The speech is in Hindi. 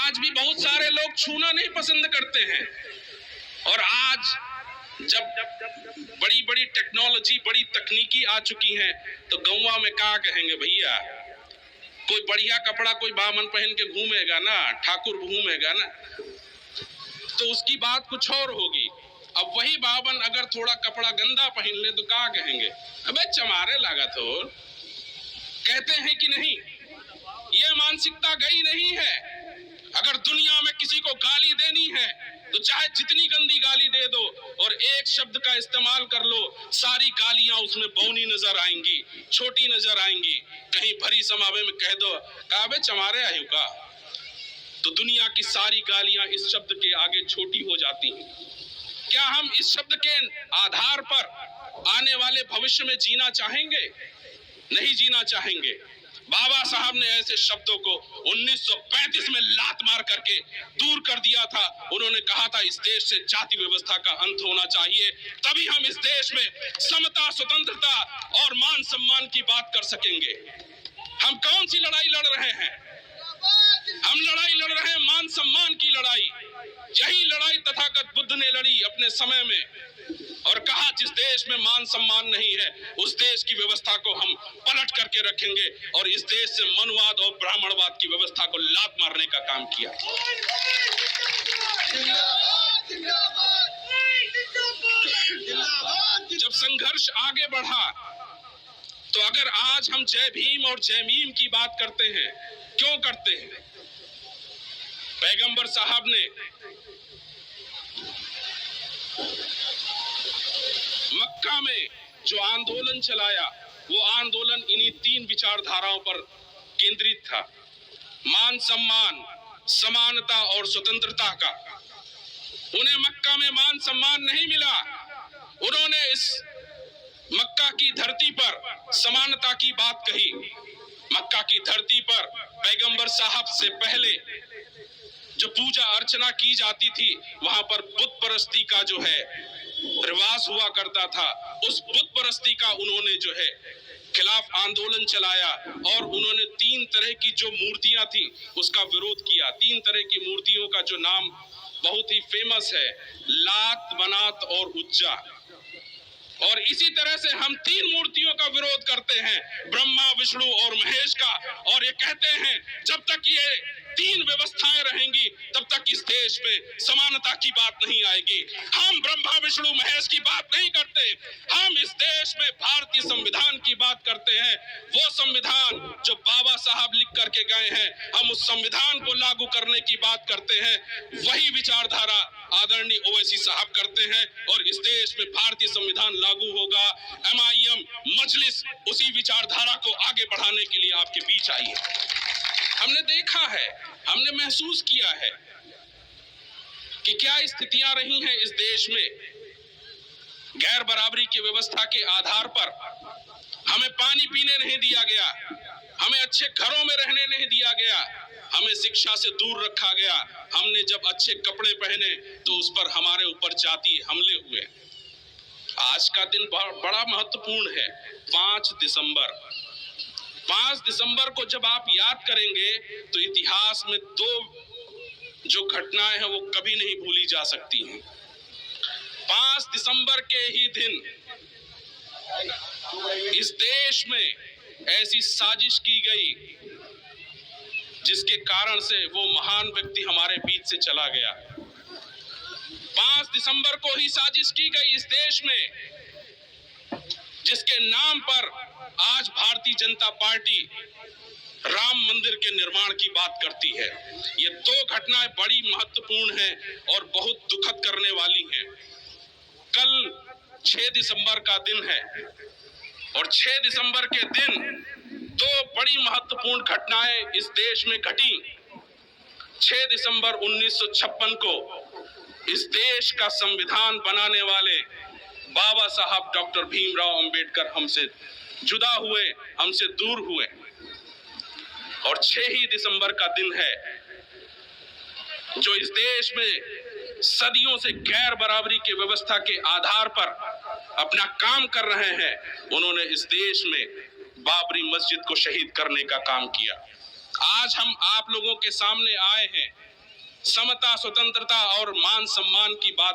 आज भी बहुत सारे लोग छूना नहीं पसंद करते हैं। और आज जब बड़ी बड़ी टेक्नोलॉजी, बड़ी तकनीकी आ चुकी है, तो गौवा में क्या कहेंगे भैया, कोई बढ़िया कपड़ा कोई बामन पहन के घूमेगा ना, ठाकुर घूमेगा ना, तो उसकी बात कुछ और होगी। अब वही बावन अगर थोड़ा कपड़ा गंदा पहन ले तो क्या कहेंगे, अबे चमारे लागत हो, कहते हैं कि नहीं। ये मानसिकता गई नहीं है। अगर दुनिया में किसी को गाली देनी है तो चाहे जितनी गंदी गाली दे दो और एक शब्द का इस्तेमाल कर लो, सारी गालियां उसमें बौनी नजर आएंगी, छोटी नजर आएंगी। कहीं भरी समावे में कह दो काबे चमारे आयु का, तो दुनिया की सारी गालियां इस शब्द के आगे छोटी हो जाती हैं। क्या हम इस शब्द के आधार पर आने वाले भविष्य में जीना चाहेंगे? नहीं जीना चाहेंगे। बाबा साहब ने ऐसे शब्दों को 1935 में लात मार करके दूर कर दिया था। उन्होंने कहा था इस देश से जाति व्यवस्था का अंत होना चाहिए, तभी हम इस देश में समता, स्वतंत्रता और मान सम्मान की बात कर सकेंगे। हम कौन सी लड़ाई लड़ रहे हैं? हम लड़ाई लड़ रहे हैं मान सम्मान की लड़ाई। यही लड़ाई तथागत बुद्ध ने लड़ी अपने समय में, और कहा जिस देश में मान सम्मान नहीं है उस देश की व्यवस्था को हम पलट करके रखेंगे, और इस देश से मनुवाद और ब्राह्मणवाद की व्यवस्था को लात मारने का काम किया। जब संघर्ष आगे बढ़ा तो अगर आज हम जय भीम और जय मीम की बात करते हैं, क्यों करते हैं? पैगंबर साहब ने मक्का में जो आंदोलन चलाया, वो आंदोलन इन्हीं 3 विचारधाराओं पर केंद्रित था, मान सम्मान, समानता और स्वतंत्रता का। उन्हें मक्का में मान सम्मान नहीं मिला। उन्होंने इस मक्का की धरती पर समानता की बात कही। मक्का की धरती पर पैगंबर साहब से पहले जो पूजा अर्चना की जाती थी, वहां पर बुत परस्ती का जो है रिवाज हुआ करता था। उस बुत परस्ती का उन्होंने जो है खिलाफ आंदोलन चलाया, और उन्होंने 3 तरह की जो मूर्तियां थी उसका विरोध किया। 3 तरह की मूर्तियों का जो नाम बहुत ही फेमस है, लात, मनात और उज्जा। और इसी तरह से हम 3 मूर्तियों का विरोध करते हैं, ब्रह्मा, विष्णु और महेश का, और ये कहते हैं जब तक ये 3 व्यवस्थाएं रहेंगी तब तक इस देश में समानता की बात नहीं आएगी। हम ब्रह्मा, विष्णु, महेश की बात नहीं करते, हम इस देश में भारतीय संविधान की बात करते हैं। वो संविधान जो बाबा साहब लिख करके गए हैं, हम उस संविधान को लागू करने की बात करते हैं। वही विचारधारा आदरणीय ओवैसी साहब करते हैं, और इस देश में भारतीय संविधान लागू होगा। MIM मजलिस उसी विचारधारा को आगे बढ़ाने के लिए आपके बीच आई है। हमने देखा है, हमने महसूस किया है कि क्या स्थितियां रही हैं इस देश में। गैर बराबरी की व्यवस्था के आधार पर हमें पानी पीने नहीं दिया गया, हमें अच्छे घरों में रहने नहीं दिया गया, हमें शिक्षा से दूर रखा गया। हमने जब अच्छे कपड़े पहने तो उस पर हमारे ऊपर जातीय हमले हुए। आज का दिन बड़ा महत्वपूर्ण है, 5 दिसंबर। 5 दिसंबर को जब आप याद करेंगे तो इतिहास में 2 जो घटनाएं हैं वो कभी नहीं भूली जा सकती हैं। 5 दिसंबर के ही दिन इस देश में ऐसी साजिश की गई जिसके कारण से वो महान व्यक्ति हमारे बीच से चला गया। 5 दिसंबर को ही साजिश की गई इस देश में, जिसके नाम पर आज भारतीय जनता पार्टी राम मंदिर के निर्माण की बात करती है। ये 2 घटनाएं बड़ी महत्वपूर्ण हैं और बहुत दुखद करने वाली हैं। कल 6 दिसंबर का दिन है, और 6 दिसंबर के दिन 2 बड़ी महत्वपूर्ण घटनाएं इस देश में घटी। 6 दिसंबर 1956 को इस देश का संविधान बनाने वाले बाबा साहब डॉक्टर भीमराव अंबेडकर हमसे जुदा हुए, हमसे दूर हुए। और 6 ही दिसंबर का दिन है जो इस देश में सदियों से गैर बराबरी की व्यवस्था के आधार पर अपना काम कर रहे हैं। उन्होंने इस देश में बाबरी मस्जिद को शहीद करने का काम किया। आज हम आप लोगों के सामने आए हैं समता, स्वतंत्रता और मान सम्मान की बात